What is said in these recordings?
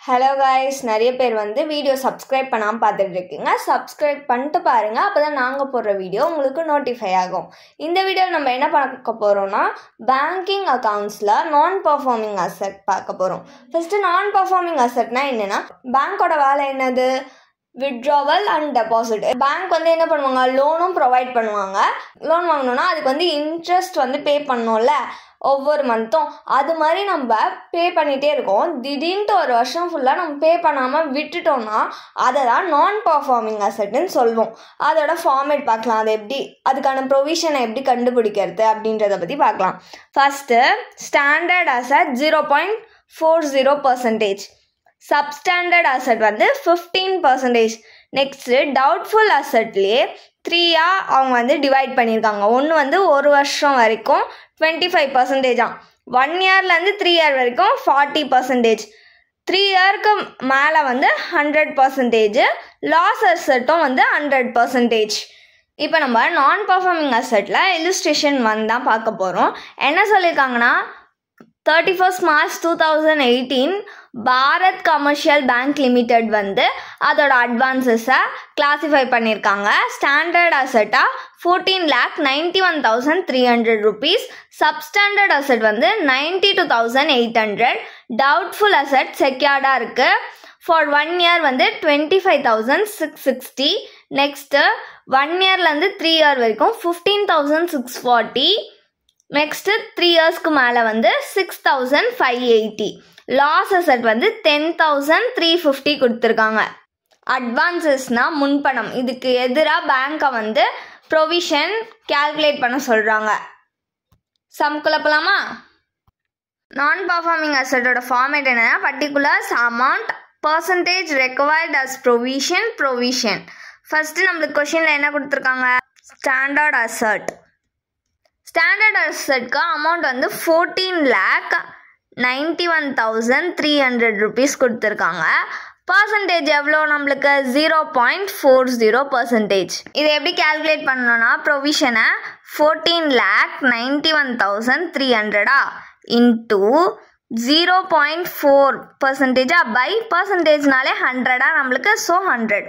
Hello guys, நிறைய பேர் video subscribe பண்ணாமல் பார்த்துட்டு இருக்கீங்க. சப்ஸ்கிரைப் பண்ணிட்டு பாருங்கள், அப்போ தான் நாங்கள் போடுற வீடியோ உங்களுக்கு நோட்டிஃபை ஆகும். இந்த வீடியோவில் நம்ம என்ன பார்க்க போகிறோம்னா, பேங்கிங் அக்கௌண்ட்ஸில் நான் பர்ஃபார்மிங் அசெட் பார்க்க போகிறோம். ஃபஸ்ட்டு நான் பர்ஃபார்மிங் அசெட்னா என்னென்னா, பேங்க்கோட வேலை என்னது? Withdrawal and deposit. பேங்க் என்ன பண்ணுவாங்க, லோனும் ப்ரொவைட் பண்ணுவாங்க. லோன் வாங்கணுன்னா அதுக்கு இன்ட்ரெஸ்ட் பே பண்ணோம்ல ஒவ்வொரு மந்த்தும். அது மாதிரி நம்ம பே பண்ணிகிட்டே இருக்கோம். திடீர்னு ஒரு வருஷம் ஃபுல்லாக நம்ம பே பண்ணாமல் விட்டுட்டோம்னா அதை தான் நான் பர்ஃபார்மிங் அசெட்னு சொல்லுவோம். அதோட ஃபார்மேட் பார்க்கலாம். அது எப்படி, அதுக்கான ப்ரொவிஷனை எப்படி கண்டுபிடிக்கிறது அப்படின்றத பற்றி பார்க்கலாம். First standard asset 0.40%. Substandard asset 15%. Next doubtful அசெட்லேயே 3 அவங்க டிவைட் பண்ணியிருக்காங்க. ஒன்று ஒரு வருஷம் வரைக்கும் 25%. 1 இயர்லேருந்து 3 இயர் வரைக்கும் 40%. 3 இயருக்கு மேலே 100%. லாஸ் அசெட்டும் 100%. இப்போ நம்ம நான் பர்ஃபார்மிங் அசெட்டில் இல்லுஸ்ட்ரேஷன் தான் பார்க்க போகிறோம். என்ன சொல்லியிருக்காங்கன்னா, 31 March 2018 Bharat commercial bank limited அதோட அட்வான்ஸஸை கிளாஸிஃபை பண்ணியிருக்காங்க. ஸ்டாண்டர்ட் அசெட்டாக 14,91,300 rupees. Substandard asset 92,800. Doubtful asset செக்யூர்டாக இருக்குது. For 1 year 25,660. நெக்ஸ்ட்டு 1 இயர்லேருந்து 3 இயர் வரைக்கும் 15,640. நெக்ஸ்ட்டு 3 இயர்ஸ்க்கு மேலே 6,580. லாஸ் அசெட் 10,350 கொடுத்துருக்காங்க. அட்வான்ஸஸ்னால் முன்பணம். இதுக்கு எதிராக பேங்க்கை ப்ரொவிஷன் கேல்குலேட் பண்ண சொல்கிறாங்க. சம்குள்ள போகலாமா? நான் பர்ஃபார்மிங் அசெட்டோட ஃபார்மேட் என்னன்னா, particulars amount percentage required as provision. First நம்மளுக்கு கொஷினில் என்ன கொடுத்துருக்காங்க, ஸ்டாண்டர்ட் அசெட். ஸ்டாண்டர்ட் அசெட்க்கு அமௌண்ட் 14,91,300 rupees கொடுத்துருக்காங்க. பர்சன்டேஜ் எவ்வளோ நம்மளுக்கு? 0.40%. இதை எப்படி கேல்குலேட் பண்ணணும்னா, ப்ரொவிஷனை 14,91,300 இன்டூ 0.4% பை பர்சன்டேஜ்னாலே 100 நம்மளுக்கு. ஸோ 100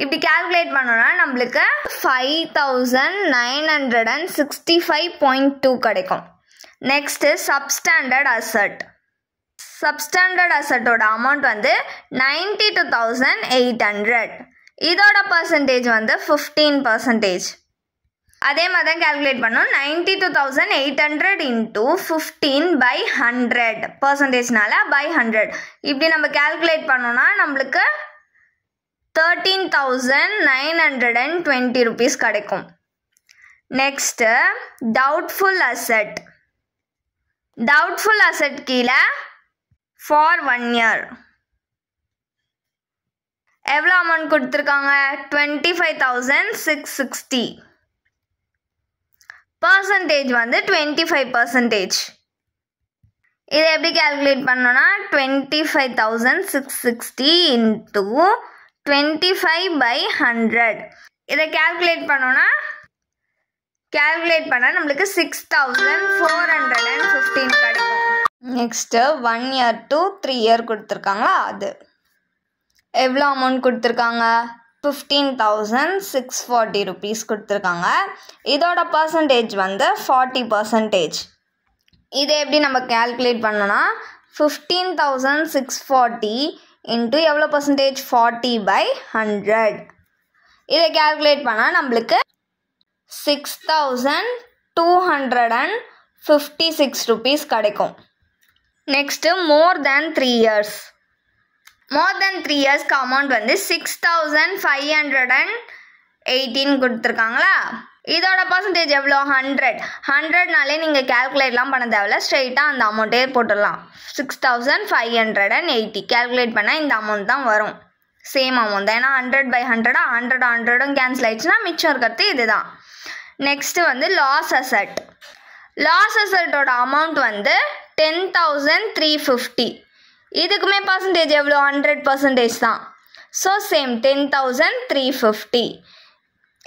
இப்படி கேல்குலேட் பண்ணோன்னா நம்மளுக்கு 5,965.2 கிடைக்கும். Next substandard asset. சப்ஸ்டாண்டர்ட் அசெட்டோட அமௌண்ட் 92,800. இதோட பர்சன்டேஜ் 15%. அதே மாதிரி தான் கேல்குலேட் பண்ணோம். 92,800 இன்டூ 15 பை 100 பர்சன்டேஜ்னால பை 100. இப்படி நம்ம கேல்குலேட் பண்ணோன்னா நம்மளுக்கு 13,920 rupees கிடைக்கும். Next doubtful asset. Doubtful asset கீழே ஃபார் 1 year எவ்வளோ அமௌண்ட் கொடுத்துருக்காங்க? 25,660. பர்சன்டேஜ் 25%. இதை எப்படி கேல்குலேட் பண்ணோன்னா, 25,660 இன்டூ 25 பை 100. இதை கேல்குலேட் பண்ணால் நம்மளுக்கு 6,415 கிடைக்கும். நெக்ஸ்ட்டு 1 year to 3 year கொடுத்துருக்காங்களா, அது எவ்வளோ அமௌண்ட் கொடுத்துருக்காங்க? 15,640 rupees கொடுத்துருக்காங்க. இதோட பர்சன்டேஜ் 40%. இதை எப்படி நம்ம கேல்குலேட் பண்ணோன்னா, 15,640 இன்ட்டு எவ்வளோ பர்சன்டேஜ்? 40 பை 100. இதை கேல்குலேட் பண்ணால் நம்மளுக்கு 6,256 rupees கிடைக்கும். நெக்ஸ்ட்டு மோர் தேன் 3 years. மோர் தென் 3 இயர்ஸ்க்கு அமௌண்ட் 6,518 கொடுத்துருக்காங்களா. இதோட பர்சன்டேஜ் எவ்வளோ? 100. 100னாலே நீங்கள் கேல்குலேட்லாம் பண்ண தேவையில்ல, ஸ்ட்ரெயிட்டாக அந்த அமௌண்ட்டே போட்டுடலாம். 6,580 கேல்குலேட் பண்ணால் இந்த அமௌண்ட் தான் வரும். சேம் அமௌண்ட் தான். ஏன்னா 100 பை 100 கேன்சல் ஆயிடுச்சுன்னா மிச்சம் இருக்கிறது இதுதான். Next loss asset. லாஸ் அசெட்டோட அமௌண்ட் 10,350. இதுக்குமே பர்சன்டேஜ் எவ்வளோ? 100% தான். So same 10,350.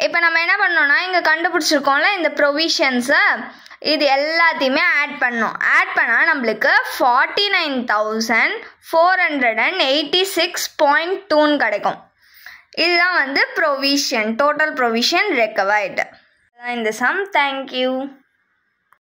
இப்போ நம்ம என்ன பண்ணோன்னா, இங்கே கண்டுபிடிச்சிருக்கோம்ல இந்த ப்ரொவிஷன்ஸை, இது எல்லாத்தையுமே ஆட் பண்ணோம். ஆட் பண்ணால் நம்மளுக்கு 49,486.2 கிடைக்கும். இதுதான் வந்து ப்ரொவிஷன், டோட்டல் ப்ரொவிஷன் ரெக்கவர்டு. இந்த சம். தேங்க்யூ.